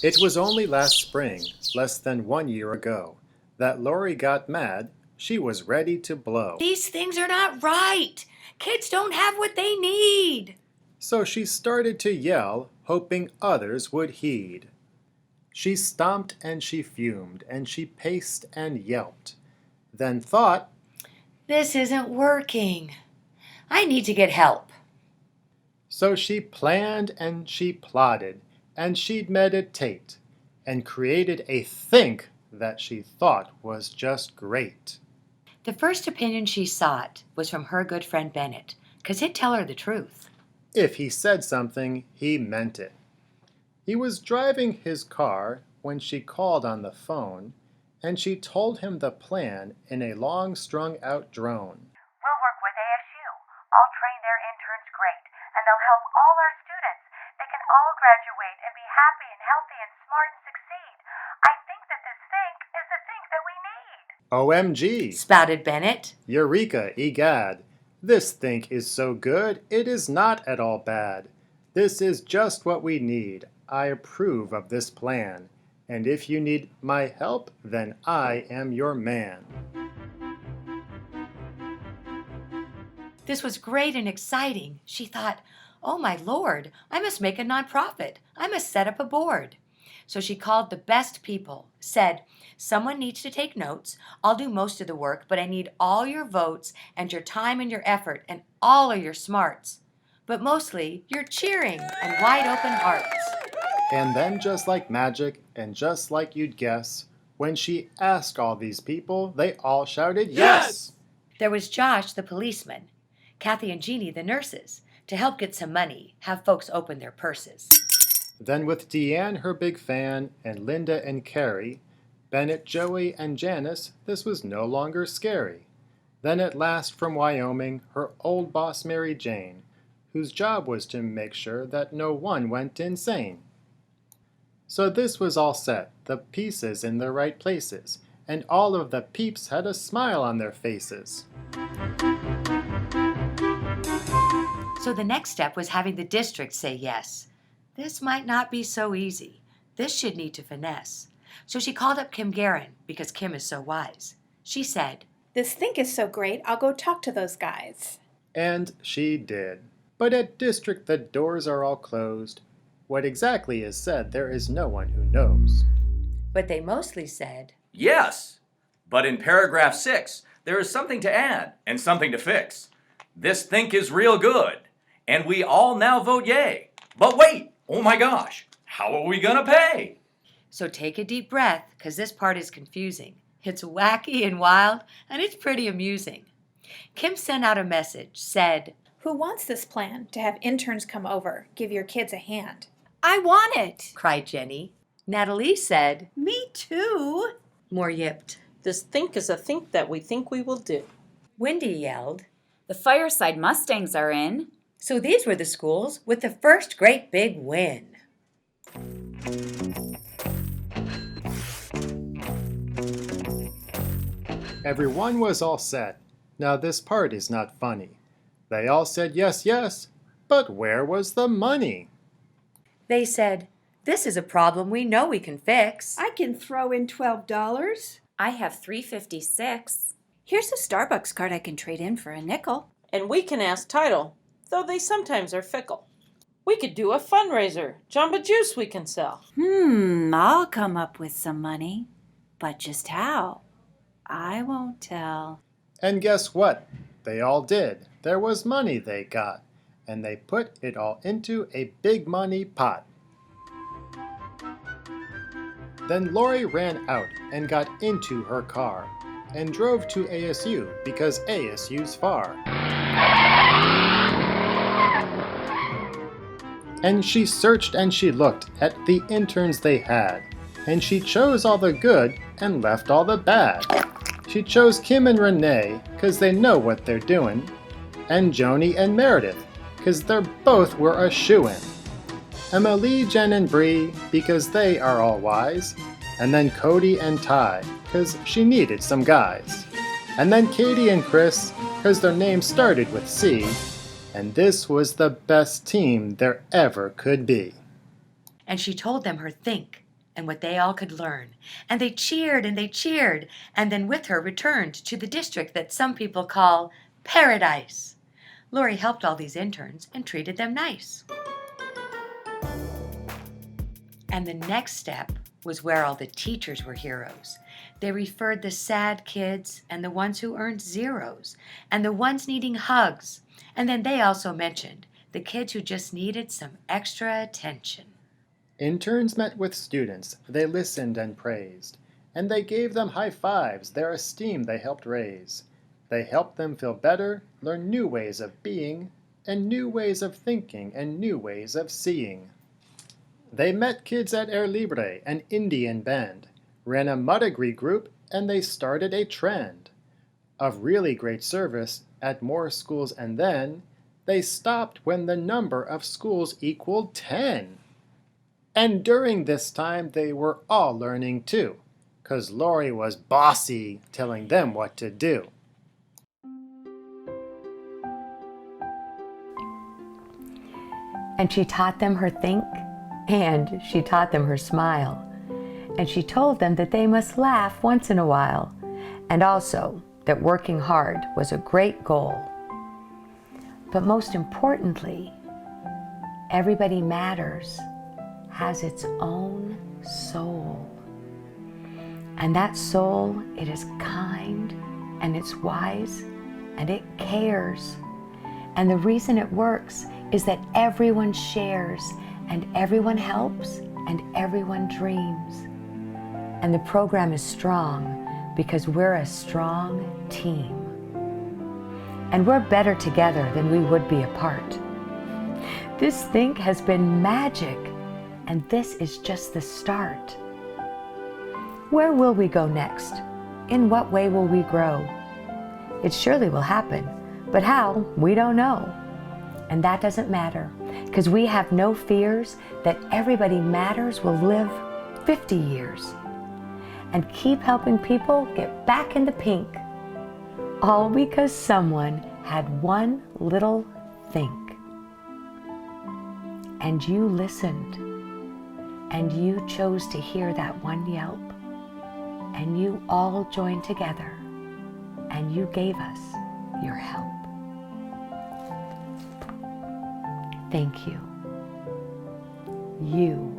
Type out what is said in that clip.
It was only last spring, less than 1 year ago, that Lori got mad. She was ready to blow. These things are not right. Kids don't have what they need. So she started to yell, hoping others would heed. She stomped and she fumed and she paced and yelped, then thought, This isn't working. I need to get help. So she planned and she plotted and she'd meditate and created a think that she thought was just great. The first opinion she sought was from her good friend Bennett, 'cause he'd tell her the truth. If he said something, he meant it. He was driving his car when she called on the phone, and she told him the plan in a long strung-out drone. We'll work with ASU. I'll train their interns great, and they'll help all our students. They can all graduate and be happy and healthy and smart and succeed. I think that this think is the think that we need. OMG! Spouted Bennett. Eureka, egad! This think is so good, it is not at all bad. This is just what we need. I approve of this plan. And if you need my help, then I am your man. This was great and exciting. She thought, oh my Lord, I must make a nonprofit. I must set up a board. So she called the best people, said, someone needs to take notes. I'll do most of the work, but I need all your votes and your time and your effort and all of your smarts. But mostly your cheering and wide open hearts. And then just like magic, and just like you'd guess, when she asked all these people, they all shouted yes! There was Josh, the policeman, Kathy and Jeannie, the nurses, to help get some money, have folks open their purses. Then with Deanne, her big fan, and Linda and Carrie, Bennett, Joey, and Janice, this was no longer scary. Then at last from Wyoming, her old boss Mary Jane, whose job was to make sure that no one went insane. So this was all set, the pieces in the right places, and all of the peeps had a smile on their faces. So the next step was having the district say yes. This might not be so easy. This should need to finesse. So she called up Kim Guerin, because Kim is so wise. She said, This think is so great, I'll go talk to those guys. And she did. But at district the doors are all closed. What exactly is said there is no one who knows. But they mostly said, Yes, but in paragraph 6, there is something to add and something to fix. This think is real good, and we all now vote yay. But wait, oh my gosh, how are we gonna pay? So take a deep breath, 'cause this part is confusing. It's wacky and wild, and it's pretty amusing. Kim sent out a message, said, Who wants this plan to have interns come over, give your kids a hand? I want it. cried Jenny. Natalie said, Me too. more yipped. This think is a think that we think we will do. Wendy yelled. The Fireside Mustangs are in. So these were the schools with the first great big win. Everyone was all set. Now this part is not funny. They all said yes, yes, but where was the money? They said, this is a problem we know we can fix. I can throw in $12. I have $3.56. Here's a Starbucks card I can trade in for a nickel. And we can ask Title, though they sometimes are fickle. We could do a fundraiser, Jamba Juice we can sell. I'll come up with some money. But just how? I won't tell. And guess what? They all did. There was money they got, and they put it all into a big money pot. Then Lori ran out and got into her car and drove to ASU because ASU's far. And she searched and she looked at the interns they had, and she chose all the good and left all the bad. She chose Kim and Renee, 'cause they know what they're doing, and Joni and Meredith, 'cause they're both were a shoo-in. Emily, Jen, and Bree, because they are all wise, and then Cody and Ty, 'cause she needed some guys. And then Katie and Chris, 'cause their names started with C, and this was the best team there ever could be. And she told them her think. and what they all could learn. And they cheered and they cheered, and then with her returned to the district that some people call Paradise. Lori helped all these interns and treated them nice. And the next step was where all the teachers were heroes. They referred the sad kids and the ones who earned zeros and the ones needing hugs. And then they also mentioned the kids who just needed some extra attention. Interns met with students, they listened and praised, and they gave them high fives, their esteem they helped raise. They helped them feel better, learn new ways of being, and new ways of thinking, and new ways of seeing. They met kids at Air Libre, an Indian band, ran a Muddegree group, and they started a trend of really great service at more schools, and then they stopped when the number of schools equaled 10. And during this time, they were all learning too, 'cause Lori was bossy, telling them what to do. And she taught them her think, and she taught them her smile. And she told them that they must laugh once in a while, and also that working hard was a great goal. But most importantly, everybody matters has its own soul. And that soul, it is kind, and it's wise, and it cares. And the reason it works is that everyone shares, and everyone helps, and everyone dreams. And the program is strong because we're a strong team. And we're better together than we would be apart. This think has been magic, and this is just the start. Where will we go next? In what way will we grow? It surely will happen, but how, we don't know. And that doesn't matter, because we have no fears that Everybody Matters will live 50 years and keep helping people get back in the pink, all because someone had one little think. And you listened, and you chose to hear that one yelp, and you all joined together, and you gave us your help. Thank you. You